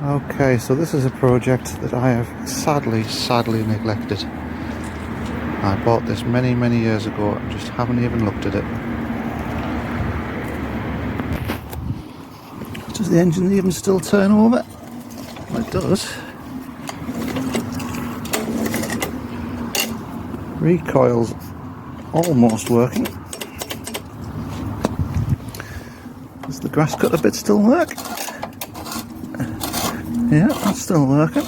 Okay, so this is a project that I have sadly neglected. I bought this many years ago and just haven't even looked at it. Does the engine even still turn over? Well, it does. Recoil's almost working. Does the grass cutter bit still work? Yeah, that's still working.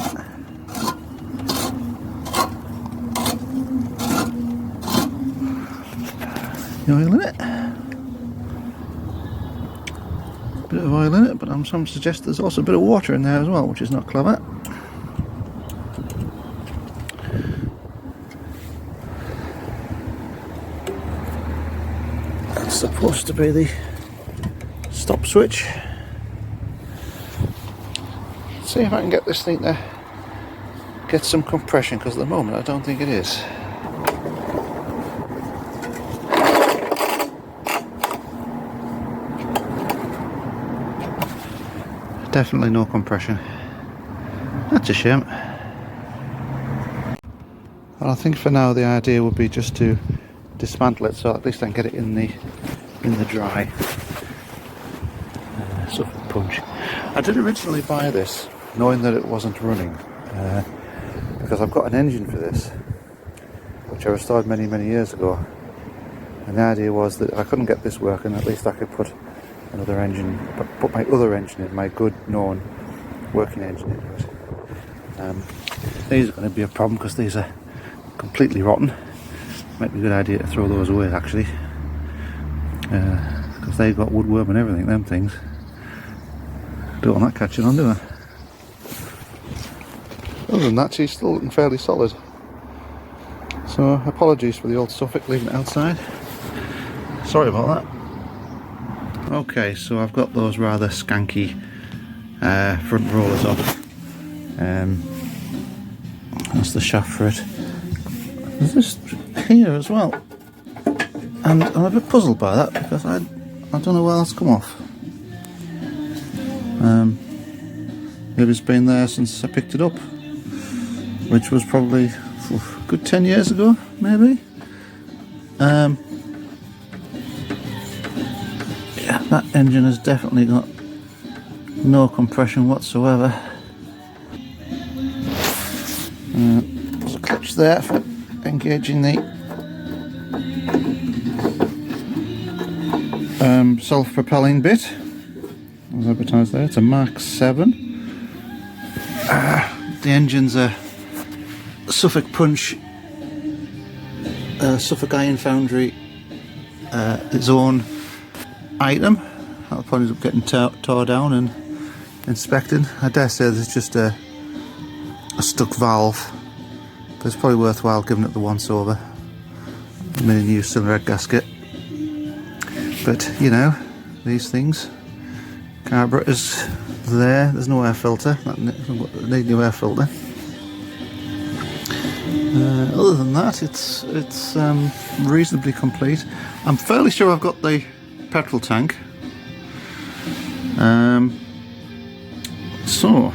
You oil in it? Bit of oil in it, but I'm some suggest there's also a bit of water in there as well, which is not clever. That's supposed to be the stop switch. See if I can get this thing to get some compression, because at the moment I don't think it is. Definitely no compression. That's a shame. Well, I think for now the idea would be just to dismantle it, so at least I can get it in the dry. Suffolk punch. I did originally buy this knowing that it wasn't running, because I've got an engine for this which I restored many years ago, and the idea was that if I couldn't get this working, at least I could put another engine, put my other engine in, my good known working engine into it. These are going to be a problem because these are completely rotten. Might be a good idea to throw those away actually, because they've got woodworm and everything, them things. Don't want that catching on, do I? Other than that, she's still looking fairly solid. So apologies for the old Suffolk leaving it outside. Sorry about that. Okay, so I've got those rather skanky front rollers off. That's the shaft for it. There's this here as well, and I'm a bit puzzled by that because I don't know where that's come off. Maybe it's been there since I picked it up, which was probably a good 10 years ago, maybe. Yeah, that engine has definitely got no compression whatsoever. There's a clutch there for engaging the self-propelling bit. As advertised there, it's a Mk7. The engine's a Suffolk Punch, Suffolk Iron Foundry, its own item. That'll probably end up getting tore down and inspected. I dare say there's just a stuck valve, but it's probably worthwhile giving it the once over. I mean, a new cylinder head gasket. But you know, these things. Carburetor's there's no air filter. Need new air filter. Other than that, it's reasonably complete. I'm fairly sure I've got the petrol tank. So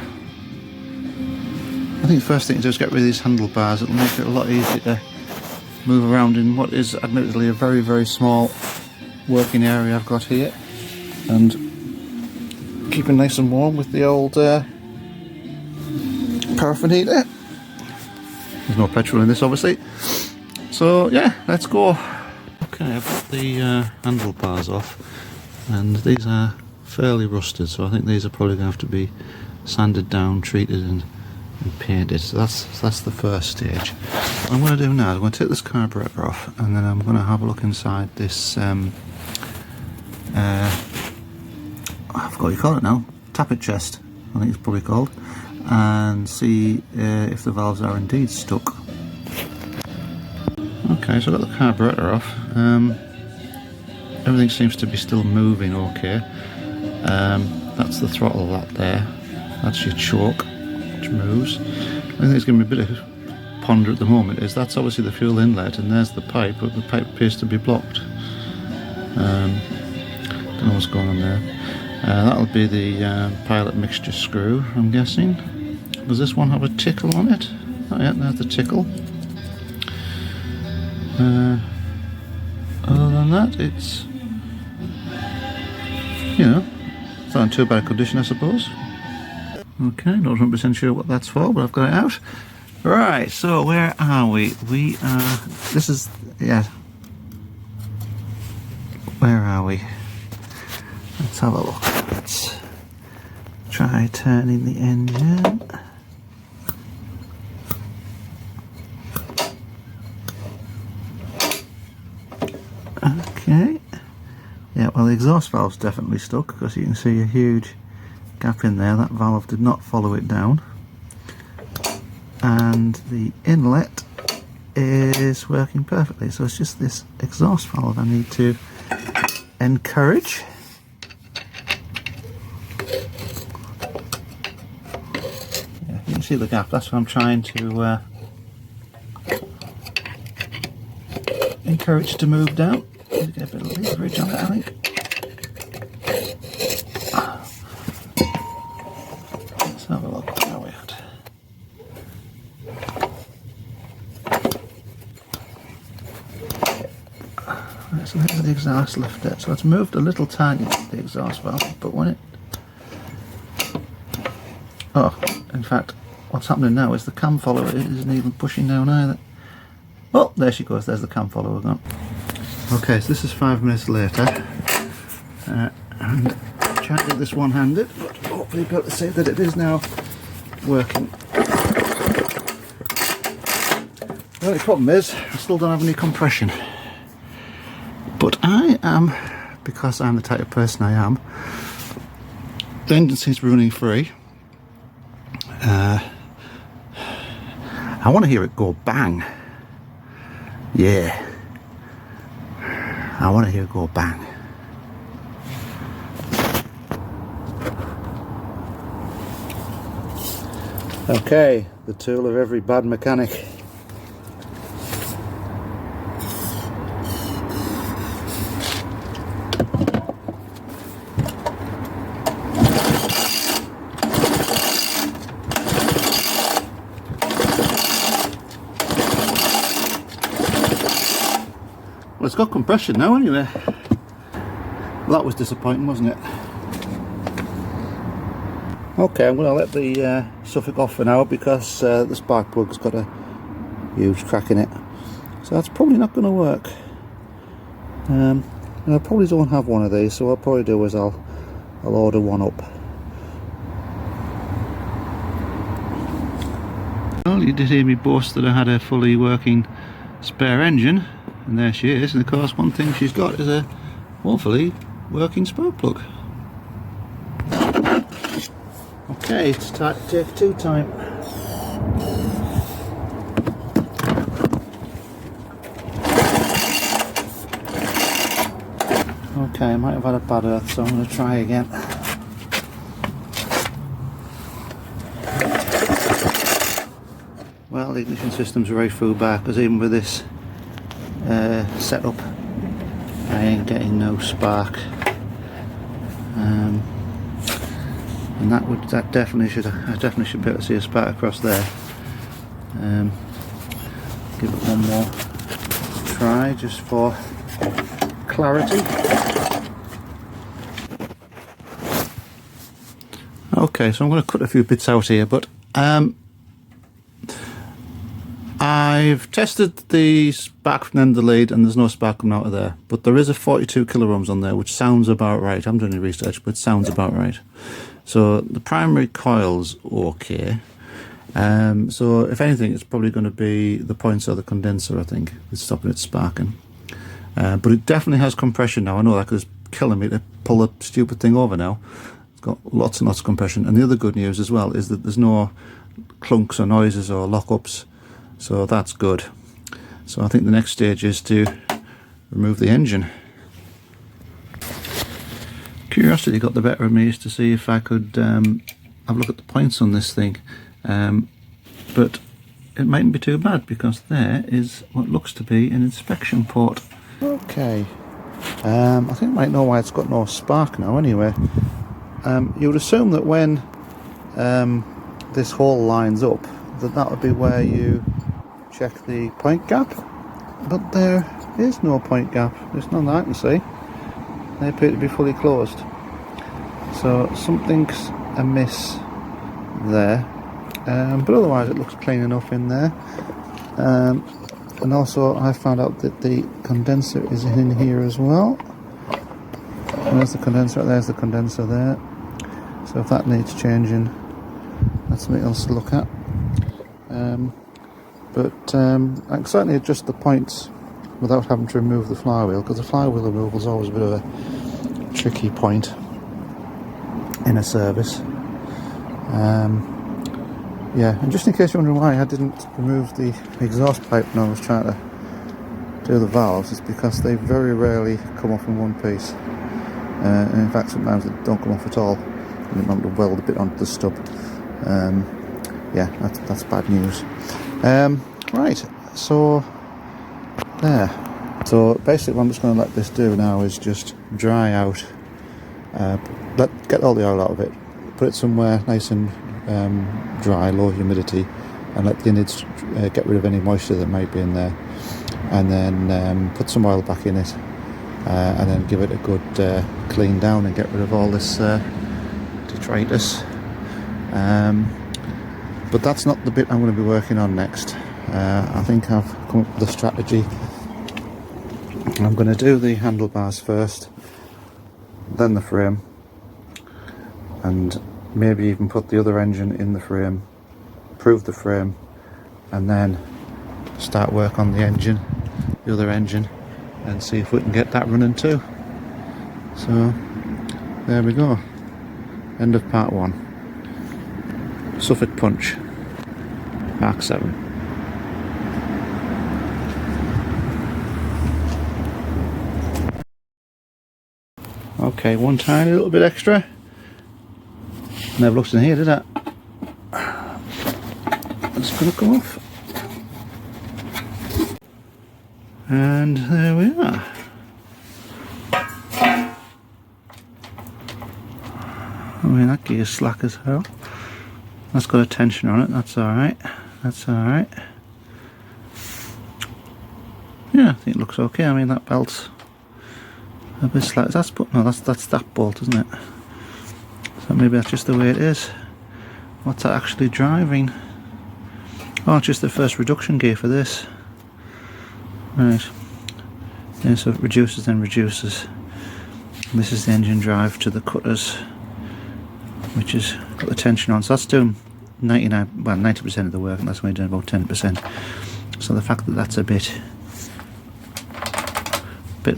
I think the first thing to do is get rid of these handlebars. It'll make it a lot easier to move around in what is admittedly a very small working area I've got here, and keep it nice and warm with the old paraffin heater. There's no petrol in this obviously, so yeah, let's go. Okay, I've got the handlebars off, and these are fairly rusted, so I think these are probably going to have to be sanded down, treated and painted. So that's the first stage. What I'm going to do now is I'm going to take this carburetor off, and then I'm going to have a look inside this I forgot what you call it now, tappet chest I think it's probably called, and see if the valves are indeed stuck. Okay, so I've got the carburetor off. Everything seems to be still moving okay. That's the throttle, that there. That's your choke, which moves. I think it's giving me a bit of ponder at the moment is that's obviously the fuel inlet, and there's the pipe, but the pipe appears to be blocked. Don't know what's going on there. That'll be the pilot mixture screw, I'm guessing. Does this one have a tickle on it? Oh yeah, there's the tickle. Other than that, it's, you know, it's not in too bad a condition, I suppose. Okay, not 100% sure what that's for, but I've got it out. Right, so where are we? We are, this is, yeah. Where are we? Let's have a look. Let's try turning the engine. Okay. Yeah, well, the exhaust valve's definitely stuck because you can see a huge gap in there. That valve did not follow it down. And the inlet is working perfectly. So it's just this exhaust valve I need to encourage. Yeah, you can see the gap. That's what I'm trying to encourage to move down. Get a bit of leverage on it, I think. Let's have a look. Where are we at? Right, so there's the exhaust lifter. So it's moved a little tiny, the exhaust valve, but when it... Oh, in fact, what's happening now is the cam follower isn't even pushing down either. Oh, there she goes. There's the cam follower gone. Okay, so this is 5 minutes later, and I'm trying to do this one-handed, but hopefully you'll be able to see that it is now working. The only problem is, I still don't have any compression. But I am, because I'm the type of person I am, the engine seems to be running free. I want to hear it go bang. Yeah. I want to hear it go bang. Okay, the tool of every bad mechanic. Well, it's got compression now anyway. Well, that was disappointing, wasn't it? Okay, I'm going to let the Suffolk off for now because the spark plug's got a huge crack in it. So that's probably not going to work. And I probably don't have one of these, so what I'll probably do is I'll order one up. Well, you did hear me boast that I had a fully working spare engine. And there she is, and of course one thing she's got is a hopefully working spark plug. Okay, it's time to take 2 time. Okay, I might have had a bad earth, so I'm going to try again. Well, the ignition system's right through back, because even with this setup I ain't getting no spark, and that definitely should, I definitely should be able to see a spark across there. Give it one more try just for clarity. Okay, so I'm going to cut a few bits out here, but I've tested the spark from the end of the lead and there's no spark coming out of there, but there is a 42 kiloohms on there, which sounds about right. I haven't done any research, but it sounds about right. So the primary coil's okay. So if anything, it's probably going to be the points of the condenser, I think, that's stopping it sparking. But it definitely has compression now. I know that because it's killing me to pull the stupid thing over now. It's got lots and lots of compression. And the other good news as well is that there's no clunks or noises or lockups. So that's good. So I think the next stage is to remove the engine. Curiosity got the better of me as to see if I could have a look at the points on this thing. But it mightn't be too bad because there is what looks to be an inspection port. Okay. I think I might know why it's got no spark now anyway. you would assume that when this hole lines up, that would be where you check the point gap, but there is no point gap. There's none that I can see. They appear to be fully closed, so something's amiss there, but otherwise it looks clean enough in there. And also I found out that the condenser is in here as well. There's the condenser, there's the condenser there. So if that needs changing, that's something else to look at. But I can certainly adjust the points without having to remove the flywheel, because the flywheel removal is always a bit of a tricky point in a service. Yeah, and just in case you're wondering why I didn't remove the exhaust pipe when I was trying to do the valves, it's because they very rarely come off in one piece. And in fact, sometimes they don't come off at all. And you might have to weld a bit onto the stub. Yeah, that's bad news. Right, so there. So basically what I'm just going to let this do now is just dry out. Get all the oil out of it. Put it somewhere nice and dry, low humidity, and let the innards get rid of any moisture that might be in there, and then put some oil back in it, and then give it a good clean down and get rid of all this detritus. But that's not the bit I'm going to be working on next. I think I've come up with a strategy. I'm going to do the handlebars first, then the frame, and maybe even put the other engine in the frame, prove the frame, and then start work on the engine, the other engine, and see if we can get that running too. So there we go, end of part 1. Suffolk Punch Mk7. Okay, one tiny little bit extra. Never looked in here, did it? It's going to come off. And there we are. I mean, that gear's slack as hell. That's got a tension on it, that's alright. That's alright. Yeah, I think it looks okay. I mean, that belt's a bit slack. That's that bolt, isn't it? So maybe that's just the way it is. What's that actually driving? Oh, it's just the first reduction gear for this. Right. Yeah, so it reduces, then reduces. And this is the engine drive to the cutters, which has got the tension on. So that's doing 90% of the work, and that's only doing about 10%. So the fact that that's a bit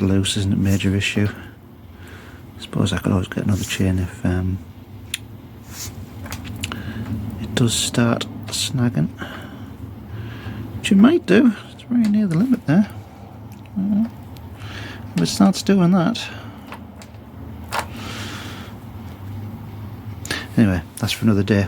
loose isn't a major issue. I suppose I could always get another chain if it does start snagging, which it might do. It's very near the limit there. If it starts doing that. Anyway, that's for another day.